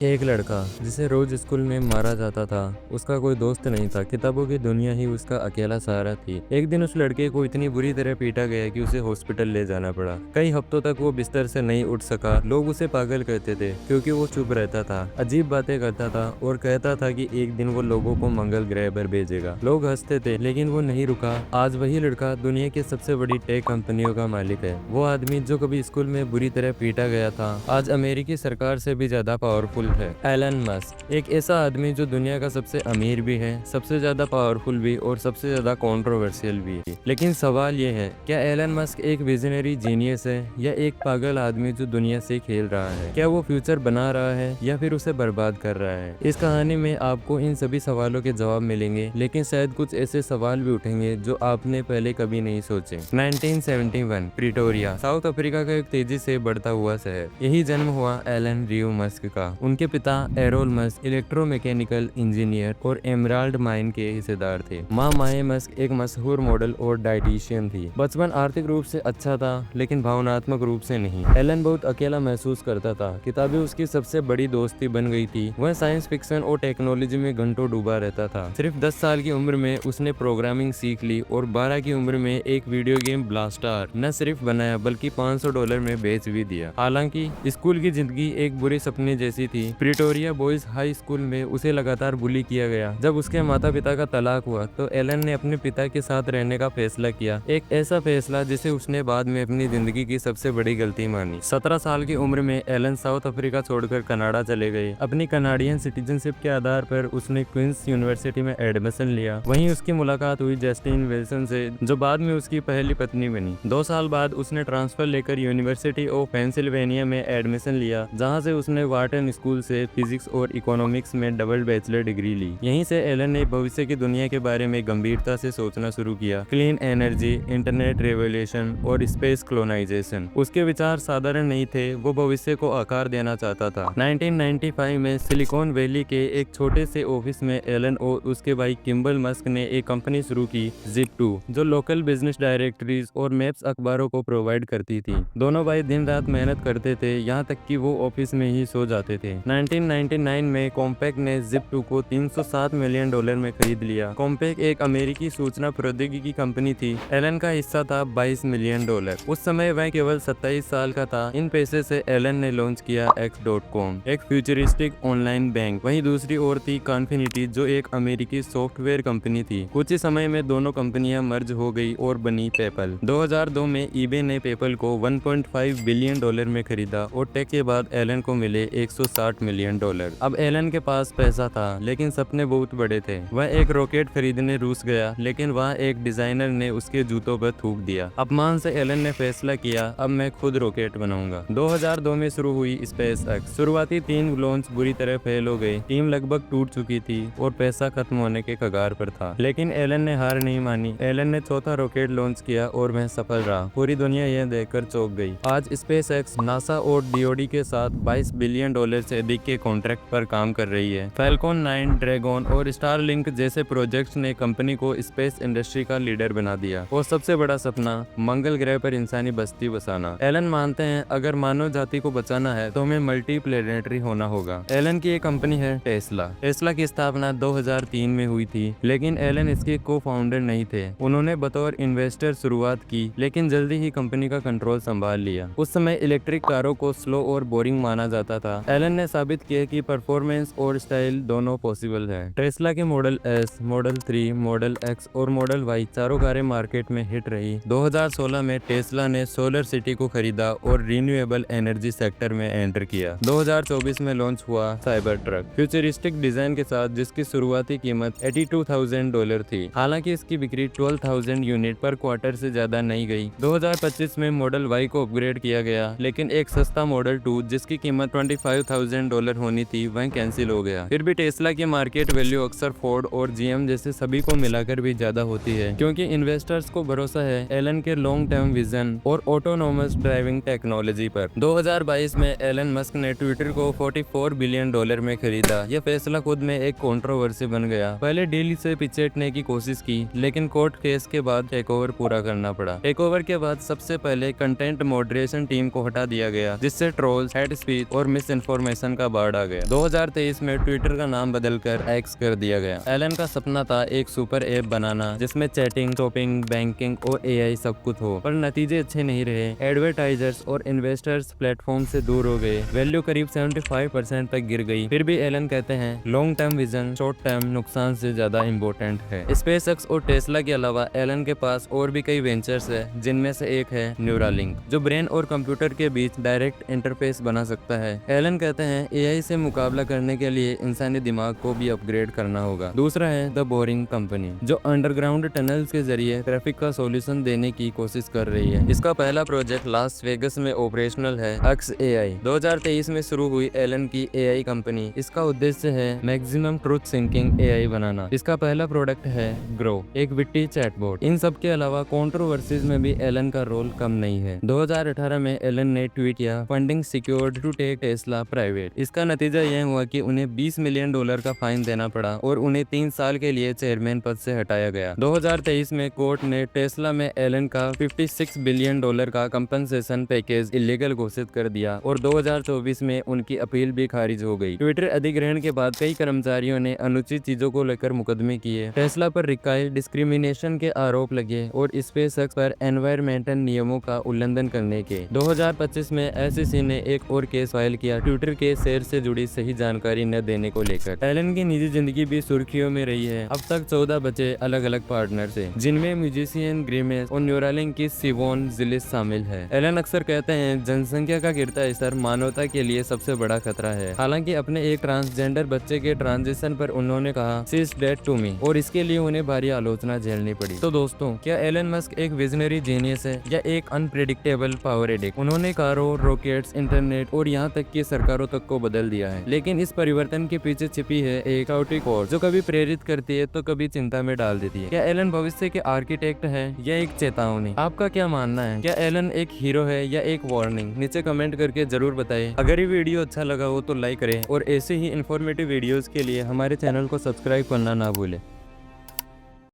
एक लड़का जिसे रोज स्कूल में मारा जाता था। उसका कोई दोस्त नहीं था, किताबों की दुनिया ही उसका अकेला सहारा थी। एक दिन उस लड़के को इतनी बुरी तरह पीटा गया कि उसे हॉस्पिटल ले जाना पड़ा। कई हफ्तों तक वो बिस्तर से नहीं उठ सका। लोग उसे पागल कहते थे क्योंकि वो चुप रहता था, अजीब बातें करता था और कहता था कि एक दिन वो लोगों को मंगल ग्रह पर भेजेगा। लोग हंसते थे लेकिन वो नहीं रुका। आज वही लड़का दुनिया की सबसे बड़ी टेक कंपनियों का मालिक है। वो आदमी जो कभी स्कूल में बुरी तरह पीटा गया था, आज अमेरिकी सरकार से भी ज्यादा पावरफुल है। एलन मस्क एक ऐसा आदमी जो दुनिया का सबसे अमीर भी है, सबसे ज्यादा पावरफुल भी और सबसे ज्यादा कंट्रोवर्शियल भी है। लेकिन सवाल ये है, क्या एलन मस्क एक विजनरी जीनियस है या एक पागल आदमी जो दुनिया से खेल रहा है? क्या वो फ्यूचर बना रहा है या फिर उसे बर्बाद कर रहा है? इस कहानी में आपको इन सभी सवालों के जवाब मिलेंगे, लेकिन शायद कुछ ऐसे सवाल भी उठेंगे जो आपने पहले कभी नहीं सोचे। 1971 प्रिटोरिया, साउथ अफ्रीका का एक तेजी से बढ़ता हुआ शहर। यही जन्म हुआ एलन रियो मस्क का। उनके पिता एरोल मस्क इलेक्ट्रोमैकेनिकल इंजीनियर और एमराल्ड माइन के हिस्सेदार थे। माँ माए मस्क एक मशहूर मॉडल और डाइटिशियन थी। बचपन आर्थिक रूप से अच्छा था लेकिन भावनात्मक रूप से नहीं। एलन बहुत अकेला महसूस करता था। किताबें उसकी सबसे बड़ी दोस्ती बन गई थी। वह साइंस फिक्शन और टेक्नोलॉजी में घंटों डूबा रहता था। सिर्फ 10 साल की उम्र में उसने प्रोग्रामिंग सीख ली और 12 की उम्र में एक वीडियो गेम ब्लास्टर न सिर्फ बनाया बल्कि $500 में बेच भी दिया। हालांकि स्कूल की जिंदगी एक बुरे सपने जैसी थी। प्रिटोरिया बॉयज हाई स्कूल में उसे लगातार बुली किया गया। जब उसके माता पिता का तलाक हुआ तो एलन ने अपने पिता के साथ रहने का फैसला किया, एक ऐसा फैसला जिसे उसने बाद में अपनी जिंदगी की सबसे बड़ी गलती मानी। 17 साल की उम्र में एलन साउथ अफ्रीका छोड़कर कनाडा चले गए। अपनी कनाडियन सिटीजनशिप के आधार पर उसने क्वींस यूनिवर्सिटी में एडमिशन लिया। वहीं उसकी मुलाकात हुई जस्टिन विल्सन से, जो बाद में उसकी पहली पत्नी बनी। 2 साल बाद उसने ट्रांसफर लेकर यूनिवर्सिटी ऑफ पेंसिल्वेनिया में एडमिशन लिया, जहां से उसने वार्टन स्कूल से फिजिक्स और इकोनॉमिक्स में डबल बैचलर डिग्री ली। यहीं से एलन ने भविष्य की दुनिया के बारे में गंभीरता से सोचना शुरू किया। क्लीन एनर्जी, इंटरनेट रेवोल्यूशन और स्पेस कॉलोनाइजेशन। उसके विचार साधारण नहीं थे, वो भविष्य को आकार देना चाहता था। 1995 में सिलिकॉन वैली के एक छोटे से ऑफिस में एलन और उसके भाई किम्बल मस्क ने एक कंपनी शुरू की, Zip2, जो लोकल बिजनेस डायरेक्टरीज और मैप्स अखबारों को प्रोवाइड करती थी। दोनों भाई दिन रात मेहनत करते थे, यहाँ तक कि वो ऑफिस में ही सो जाते थे। 1999 में कॉम्पैक ने Zip2 को $307 मिलियन में खरीद लिया। कॉम्पैक एक अमेरिकी सूचना प्रौद्योगिकी कंपनी थी। एलन का हिस्सा था $22 मिलियन। उस समय वह केवल 27 साल का था। इन पैसे से एलन ने लॉन्च किया X.com, एक फ्यूचरिस्टिक ऑनलाइन बैंक। वहीं दूसरी ओर थी कॉन्फिनिटी, जो एक अमेरिकी सॉफ्टवेयर कंपनी थी। कुछ ही समय में दोनों कंपनियां मर्ज हो गई और बनी पेपल। 2002 में ईबे ने पेपल को $1.5 बिलियन में खरीदा और टेक के बाद एलन को मिले $160 मिलियन। अब एलन के पास पैसा था लेकिन सपने बहुत बड़े थे। वह एक रॉकेट खरीदने रूस गया, लेकिन वहाँ एक डिजाइनर ने उसके जूतों पर थूक दिया। अपमान से एलन ने फैसला किया, अब मैं खुद रॉकेट बनाऊंगा। 2002 में शुरू हुई स्पेसएक्स। शुरुआती 3 लॉन्च बुरी तरह फेल हो गए। टीम लगभग टूट चुकी थी और पैसा खत्म होने के कगार पर था, लेकिन एलन ने हार नहीं मानी। एलन ने चौथा रॉकेट लॉन्च किया और वह सफल रहा। पूरी दुनिया यह देखकर चौंक गई। आज स्पेसएक्स नासा और डीओडी के साथ $22 बिलियन से अधिक के कॉन्ट्रैक्ट पर काम कर रही है। फैल्कॉन 9, ड्रैगन और स्टारलिंक जैसे प्रोजेक्ट्स ने कंपनी को स्पेस इंडस्ट्री का लीडर बना दिया। और सबसे बड़ा सपना, मंगल ग्रह पर इंसानी बस्ती बसाना। एलन मानते हैं अगर मानव जाति को बचाना है तो हमें मल्टी प्लेनेटरी होना होगा। एलन की एक कंपनी है टेस्ला। टेस्ला की स्थापना 2003 में हुई थी, लेकिन एलन इसके को फाउंडर नहीं थे। उन्होंने बतौर इन्वेस्टर शुरुआत की, लेकिन जल्दी ही कंपनी का कंट्रोल संभाल लिया। उस समय इलेक्ट्रिक कारों को स्लो और बोरिंग माना जाता था। एलन ने साबित किया कि परफॉर्मेंस और स्टाइल दोनों पॉसिबल है। टेस्ला के model S, model 3, model x और मॉडल वाई चारों कारें मार्केट में हिट रही। 2016 में टेस्ला ने सोलर सिटी को खरीदा और रिन्यूएबल एनर्जी सेक्टर में एंटर किया। 2024 में लॉन्च हुआ साइबर ट्रक, फ्यूचरिस्टिक डिजाइन के साथ, जिसकी शुरुआती कीमत $82,000 थी। हालांकि इसकी बिक्री 12,000 यूनिट पर क्वार्टर से ज्यादा नहीं गई। 2025 में मॉडल वाई को अपग्रेड किया गया, लेकिन एक सस्ता मॉडल 2 जिसकी कीमत $25,000 होनी थी वह कैंसिल हो गया। फिर भी टेस्ला की मार्केट वैल्यू अक्सर फोर्ड और जीएम जैसे सभी को मिलाकर भी ज्यादा होती है, क्योंकि इन्वेस्टर्स को भरोसा है एलन के लॉन्ग टर्म विजन और ऑटोनोमस ड्राइविंग टेक्नोलॉजी पर। 2022 में एलन मस्क ने ट्विटर को $44 बिलियन में खरीदा। यह फैसला खुद में एक कंट्रोवर्सी बन गया। पहले डील से पिछेड़ने की कोशिश की, लेकिन कोर्ट केस के बाद टेकओवर पूरा करना पड़ा। टेकओवर के बाद सबसे पहले कंटेंट मॉडरेशन टीम को हटा दिया गया, जिससे ट्रोल्स, हेट स्पीच और मिस इन्फॉर्मेशन कंपटीशन का बाढ़ आ गया। 2023 में ट्विटर का नाम बदलकर एक्स कर दिया गया। एलन का सपना था एक सुपर ऐप बनाना जिसमें चैटिंग, शॉपिंग, बैंकिंग और एआई सब कुछ हो, पर नतीजे अच्छे नहीं रहे। एडवर्टाइजर्स और इन्वेस्टर्स प्लेटफॉर्म से दूर हो गए। वैल्यू करीब 75% तक गिर गई। फिर भी एलन कहते हैं long term vision short term नुकसान से ज्यादा इम्पोर्टेंट है। स्पेसएक्स और टेस्ला के अलावा एलन के पास और भी कई वेंचर्स है, जिनमें से एक है न्यूरालिंक, जो ब्रेन और कंप्यूटर के बीच डायरेक्ट इंटरफेस बना सकता है। एलन कहते हैं एआई से मुकाबला करने के लिए इंसानी दिमाग को भी अपग्रेड करना होगा। दूसरा है द बोरिंग कंपनी, जो अंडरग्राउंड टनल्स के जरिए ट्रैफिक का सॉल्यूशन देने की कोशिश कर रही है। इसका पहला प्रोजेक्ट लास वेगस में ऑपरेशनल है, एक्स एआई। 2023 में शुरू हुई एलन की एआई कंपनी। इसका उद्देश्य है मैक्सिमम ट्रूथ सिंकिंग एआई बनाना। इसका पहला प्रोडक्ट है ग्रो, एक विट्टी चैटबॉट। इन सब के अलावा कंट्रोवर्सीज में भी एलन का रोल कम नहीं है। 2018 में एलन ने ट्वीट किया funding secured to take Tesla private. इसका नतीजा यह हुआ कि उन्हें $20 मिलियन का फाइन देना पड़ा और उन्हें 3 साल के लिए चेयरमैन पद से हटाया गया। 2023 में कोर्ट ने टेस्ला में एलन का $56 बिलियन का कंपनसेशन पैकेज इलीगल घोषित कर दिया और 2024 में उनकी अपील भी खारिज हो गई। ट्विटर अधिग्रहण के बाद कई कर्मचारियों ने अनुचित चीजों को लेकर मुकदमे किए। टेस्ला पर रिकाइल, डिस्क्रिमिनेशन के आरोप लगे और स्पेसएक्स पर एनवायरमेंटल नियमों का उल्लंघन करने के। 2025 में एसईसी ने एक और केस फाइल किया ट्विटर के शेयर से जुड़ी सही जानकारी न देने को लेकर। एलन की निजी जिंदगी भी सुर्खियों में रही है। अब तक 14 बच्चे अलग अलग पार्टनर से, जिनमें म्यूजिशियन ग्रिमेस और न्यूरालिंक की सिवोन जिलिस शामिल है। एलन अक्सर कहते हैं जनसंख्या का गिरता स्तर मानवता के लिए सबसे बड़ा खतरा है। हालांकि अपने एक ट्रांसजेंडर बच्चे के ट्रांजिशन पर उन्होंने कहा she is dead to me, और इसके लिए उन्हें भारी आलोचना झेलनी पड़ी। तो दोस्तों, क्या एलन मस्क एक विजनरी जीनियस है या एक अनप्रेडिक्टेबल पावर एडिक्ट? उन्होंने कारों, रॉकेट्स, इंटरनेट और यहाँ तक कि सरकारों तक को बदल दिया है, लेकिन इस परिवर्तन के पीछे छिपी है एक काओटिक फोर्स जो कभी प्रेरित करती है तो कभी चिंता में डाल देती है। क्या एलन भविष्य के आर्किटेक्ट है या एक चेतावनी? आपका क्या मानना है? क्या एलन एक हीरो है या एक वार्निंग? नीचे कमेंट करके जरूर बताएं। अगर ये वीडियो अच्छा लगा हो तो लाइक करें और ऐसे ही इंफॉर्मेटिव वीडियोस के लिए हमारे चैनल को सब्सक्राइब करना ना भूलें।